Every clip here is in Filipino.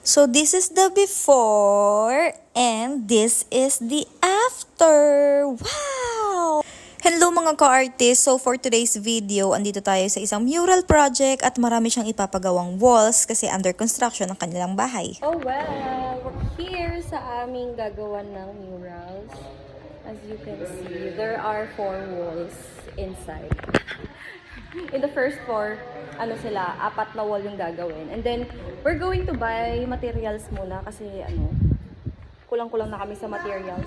So this is the before and this is the after. Wow! Hello mga ka-artist! So for today's video, andito tayo sa isang mural project at marami siyang ipapagawang walls kasi under construction ang kanilang bahay. Oh well, we're here sa aming gagawan ng murals. As you can see, there are 4 walls inside. In the first floor, apat na wall yung gagawin. And then, we're going to buy materials muna kasi kulang-kulang na kami sa materials.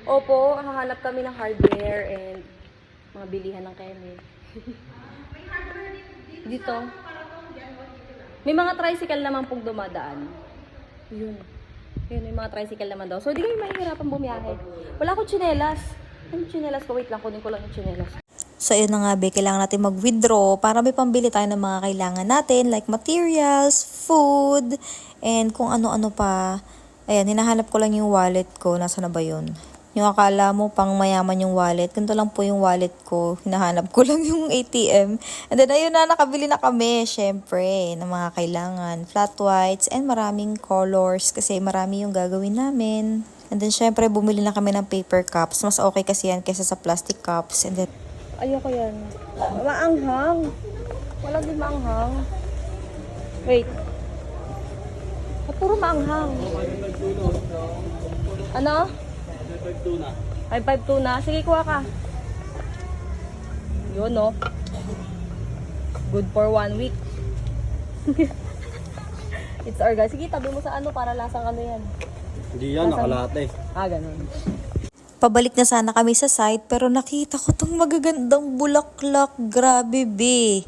Opo, hahanap kami ng hardware and mga bilihan ng keme. Dito. May mga tricycle naman pong dumadaan. Yun, may mga tricycle naman daw. So, di kayo mahihirapan bumiyahe. Wala akong tsinelas. Yung tsinelas ko, wait lang, kunin ko lang yung tsinelas. So, yun na nga, be, kailangan natin mag-withdraw para may pambili tayo ng mga kailangan natin like materials, food, and kung ano-ano pa. Ayan, hinahanap ko lang yung wallet ko. Nasaan na ba yun? Yung akala mo pang mayaman yung wallet. Ganito lang po yung wallet ko. Hinahanap ko lang yung ATM. And then, ayun na, nakabili na kami, syempre, ng mga kailangan. Flat whites and maraming colors kasi marami yung gagawin namin. And then, syempre, bumili na kami ng paper cups. Mas okay kasi yan kaysa sa plastic cups. And then, ayoko yan. Maanghang. Wala din maanghang. Wait. Puro maanghang. Ano? 552 na. Sige, kuha ka. Yun, no? Good for 1 week. It's organ. Sige, tabi mo sa para lasang yan. Hindi yan, nakalate. Ganun. pabalik na sana kami sa site pero nakita ko tong magagandang bulaklak. Grabe, be.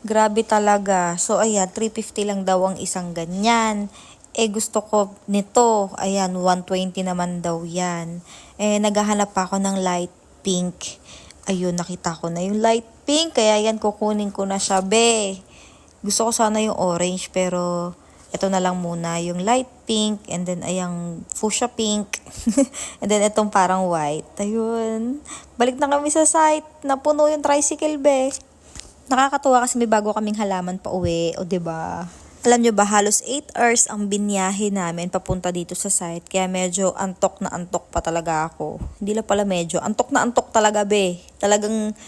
Grabe talaga. So, ayan, 350 lang daw ang isang ganyan. Gusto ko nito. Ayan, 120 naman daw yan. Naghahanap pa ako ng light pink. Ayun, nakita ko na yung light pink. Kaya yan, kukunin ko na siya, be. Gusto ko sana yung orange pero ito na lang muna, yung light pink, and then ayang fuchsia pink, and then itong parang white. Ayun. Balik na kami sa site. Napuno yung tricycle, be. Nakakatuwa kasi may bago kaming halaman pa uwi, o diba? Alam nyo ba, halos 8 hours ang binyahe namin papunta dito sa site, kaya medyo antok na antok pa talaga ako. Hindi lang pala medyo, antok na antok talaga, be. Talagang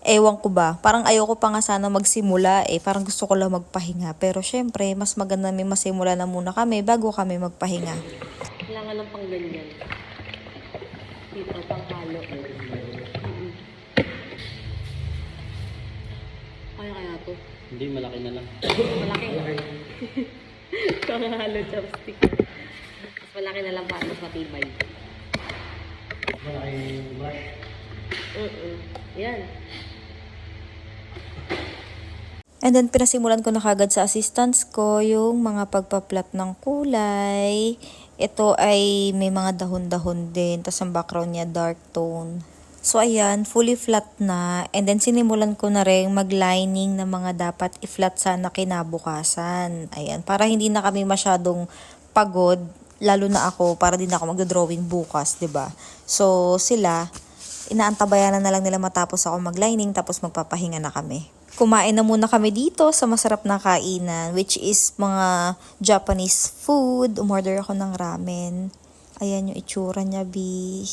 ewan ko ba, parang ayoko pa nga sana magsimula parang gusto ko lang magpahinga. Pero syempre, mas maganda may masimula na muna kami bago kami magpahinga. Kailangan lang pang ganyan. Dito, pang halo. Kaya to? Hindi, malaki na lang. Malaki. Pang halo chopstick. Mas malaki na lang para mas matibay. Malaki brush. Yan. And then, pinasimulan ko na kagad sa assistants ko yung mga pagpa-plot ng kulay. Ito ay may mga dahon-dahon din. Tapos ang background niya dark tone. So, ayan, fully flat na. And then, sinimulan ko na rin mag-lining ng mga dapat i-flat sana kinabukasan. Ayan, para hindi na kami masyadong pagod. Lalo na ako, para din ako magdodrawing bukas, 'di ba? So, sila, inaantabayan na lang nila matapos ako mag-lining, tapos magpapahinga na kami. Kumain na muna kami dito sa masarap na kainan, which is mga Japanese food. Umorder ako ng ramen. Ayan yung itsura niya, bi.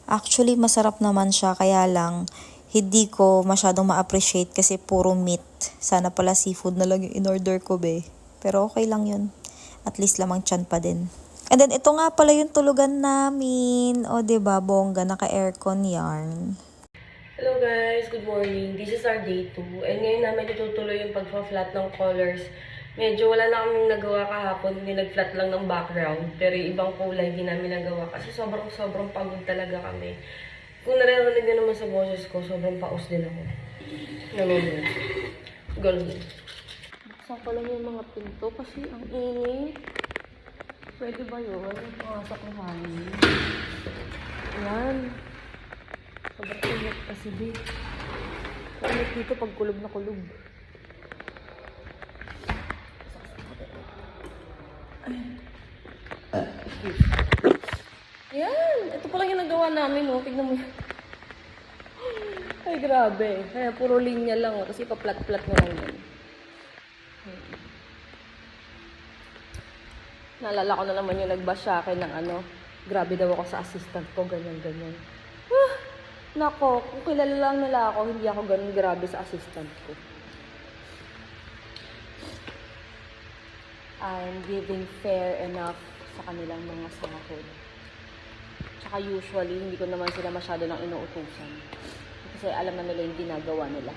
Actually, masarap naman siya, kaya lang, hindi ko masyadong ma-appreciate kasi puro meat. Sana pala seafood na lang yung in-order ko, be. Pero okay lang yun. At least lamang tiyan pa din. And then, ito nga pala yung tulugan namin. O, diba, bongga, naka-aircon yarn. Hello guys, good morning. This is our day 2. And ngayon namin itutuloy yung pagpa-flat ng colors. Medyo wala na kaming nagawa kahapon. Hindi nag-flat lang ng background. Pero yung ibang kulay hindi namin nagawa. Kasi sobrang pagod talaga kami. Kung naririnig nyo naman sa boses ko, sobrang paus din ako. Nanonood. Ganun. Buksan ko lang yung mga pinto kasi ang ingay. Pwede ba yun? Pumasok ng hangin. Ayan. Sobrang init kasi, be. Init dito pag kulog na kulog. Ayan! Ito pala yung nagawa namin, oh. Tignan mo yan. Ay, grabe. Kaya puro linya lang, oh. Kasi pa-plat-plat na lang yan. Naalala ko na naman yung nag-bash sa akin ng grabe daw ako sa assistant ko, ganyan. Nako, kung kilala lang nila ako, hindi ako ganun grabe sa assistant ko. I'm giving fair enough sa kanilang mga sahod. Tsaka usually, hindi ko naman sila masyado nang inuutusan. Kasi alam na nila yung ginagawa nila.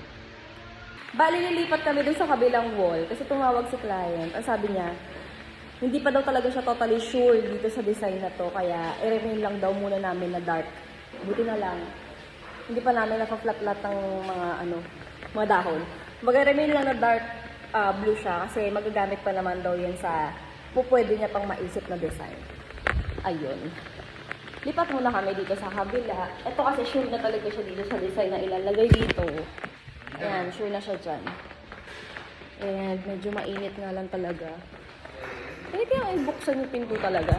Bali, nilipat kami dun sa kabilang wall kasi tumawag si client. Ang sabi niya, hindi pa daw talaga siya totally sure dito sa design na to. Kaya, i-remain lang daw muna namin na dark. Buti na lang. Hindi pa namin napa-flat-flat ng mga dahon. Mag-remain lang na dark blue siya kasi magagamit pa naman daw yan sa pwede niya pang maisip na design. Ayun. Lipat muna kami dito sa kabila. Ito kasi sure na talaga siya dito sa design na ilalagay dito. Ayan, sure na siya dyan. And medyo mainit nga lang talaga. Pwede kayang ibuksan yung pinto talaga.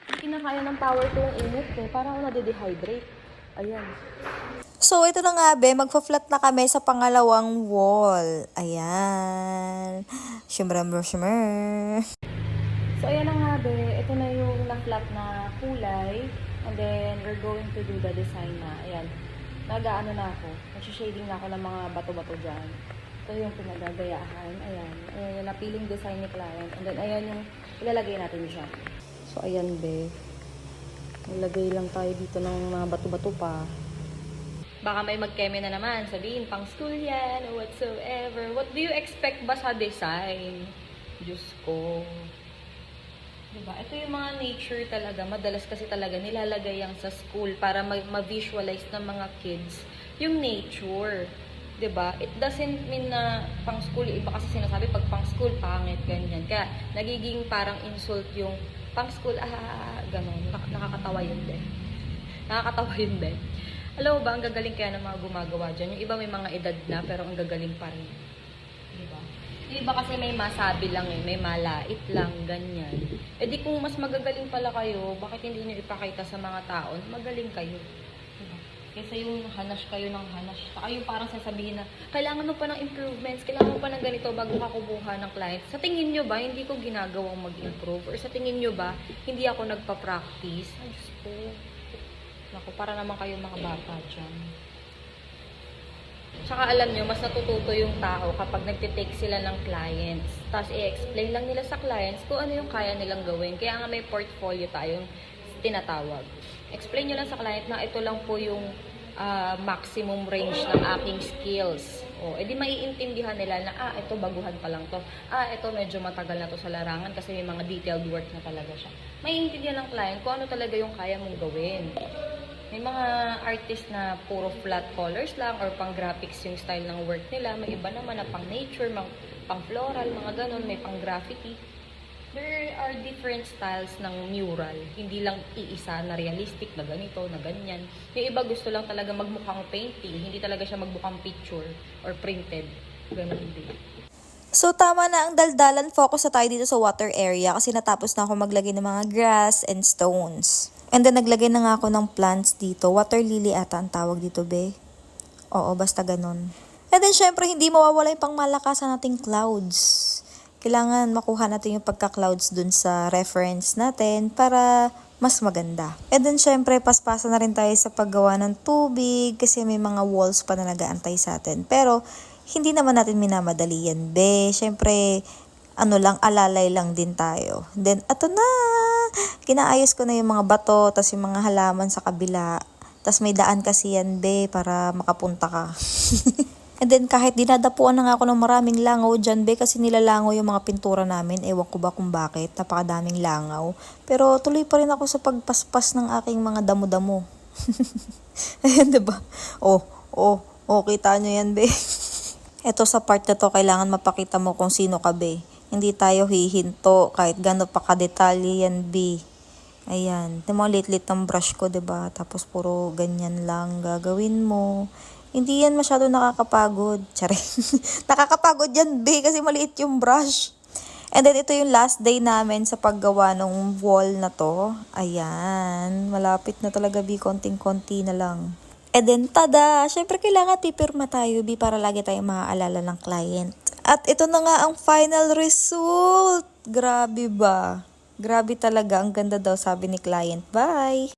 Hindi kinakaya ng power ko yung init eh. Parang ako nade-dehydrate. Ayan. So, ito na nga, be. Magpa-flat na kami sa pangalawang wall. Ayan. Shimmer. So, ayan na nga, be. Ito na yung na-flat na kulay. And then, we're going to do the design na. Ayan. Nag-aano na ako. Nag-shading na ako ng mga bato-bato dyan. Ito yung pinagagayahan. Ayan. Ayan yung napiling design ni client. And then, ayan yung ilalagay natin dyan. So, ayan, be. Nilagay lang tayo dito ng mga bato-bato pa. Baka may mag-keme na naman. Sabihin, pang school yan or whatsoever. What do you expect ba sa design? Diyos ko. Diba? Ito yung mga nature talaga. Madalas kasi talaga nilalagay yan sa school para ma-visualize ng mga kids yung nature. Diba? It doesn't mean na pang school, iba kasi sinasabi pag pang school, pangit, ganyan. Kaya nagiging parang insult yung pang school, gano'n. Nakakatawa yun din. Alam mo ba, ang gagaling kaya ng mga gumagawa dyan. Yung iba may mga edad na, pero ang gagaling pa rin. Diba? Yung iba kasi may masabi lang eh, may malait lang, ganyan. E di kung mas magagaling pala kayo, bakit hindi nyo ipakita sa mga tao na magaling kayo? Diba? Kaysa yung hanash kayo ng hanash. Saka yung parang sasabihin na, kailangan mo pa ng improvements, kailangan mo pa ng ganito bago ka kumuha ng client. Sa tingin nyo ba, hindi ko ginagawang mag-improve? Or sa tingin nyo ba, hindi ako nagpa-practice? Ay, Diyos ko. Naku, para naman kayo mga bata dyan. Tsaka alam nyo, mas natututo yung tao kapag nagtitake sila ng clients. Tapos i-explain lang nila sa clients kung ano yung kaya nilang gawin. Kaya nga may portfolio tayong tinatawag. Explain nyo lang sa client na ito lang po yung maximum range ng aking skills. O, edi maiintindihan nila na, ito baguhan pa lang to. Ito medyo matagal na to sa larangan kasi may mga detailed work na talaga siya. Maiintindihan ng client kung ano talaga yung kaya mong gawin. May mga artist na puro flat colors lang or pang graphics yung style ng work nila. May iba naman na pang nature, pang floral, mga ganun, may pang graffiti. There are different styles ng mural. Hindi lang iisa na realistic na ganito, na ganyan. Yung iba gusto lang talaga magmukhang painting. Hindi talaga siya magmukhang picture or printed. Ganun din. So, tama na ang daldalan. Focus na tayo dito sa water area kasi natapos na ako maglagay ng mga grass and stones. And then, naglagay na nga ako ng plants dito. Water lily ata ang tawag dito, be. Oo, basta ganun. And then, syempre, hindi mawawala yung pangmalakasan nating clouds. Kailangan makuha natin yung pagka-clouds dun sa reference natin para mas maganda. And then, syempre, paspasa na rin tayo sa paggawa ng tubig kasi may mga walls pa na nag-aantay sa atin. Pero, hindi naman natin minamadali yan, be. Syempre, alalay lang din tayo. Then, ato na! Kinaayos ko na yung mga bato, tas yung mga halaman sa kabila. Tas may daan kasi yan, be, para makapunta ka. And then, kahit dinadapuan na nga ako ng maraming langaw dyan, be, kasi nilalangaw yung mga pintura namin. Ewan ko ba kung bakit. Napakadaming langaw. Pero, tuloy pa rin ako sa pagpaspas ng aking mga damo-damo. Ayan, diba? Kita nyo yan, be. Eto sa part na to, kailangan mapakita mo kung sino ka, be. Hindi tayo hihinto kahit gano'n pa kadetalye yan, be. Ayan. Yung mga lit-lit ng brush ko, diba? Tapos puro ganyan lang gagawin mo. Hindi yan masyado nakakapagod. Tsare. Nakakapagod yan, be, kasi maliit yung brush. And then, ito yung last day namin sa paggawa ng wall na to. Ayan. Malapit na talaga, be. Konting-konti na lang. And then, tada! Syempre, kailangan pipirma tayo, be, para lagi tayong maaalala ng client. At ito na nga ang final result. Grabe ba? Grabe talaga. Ang ganda daw sabi ni client. Bye!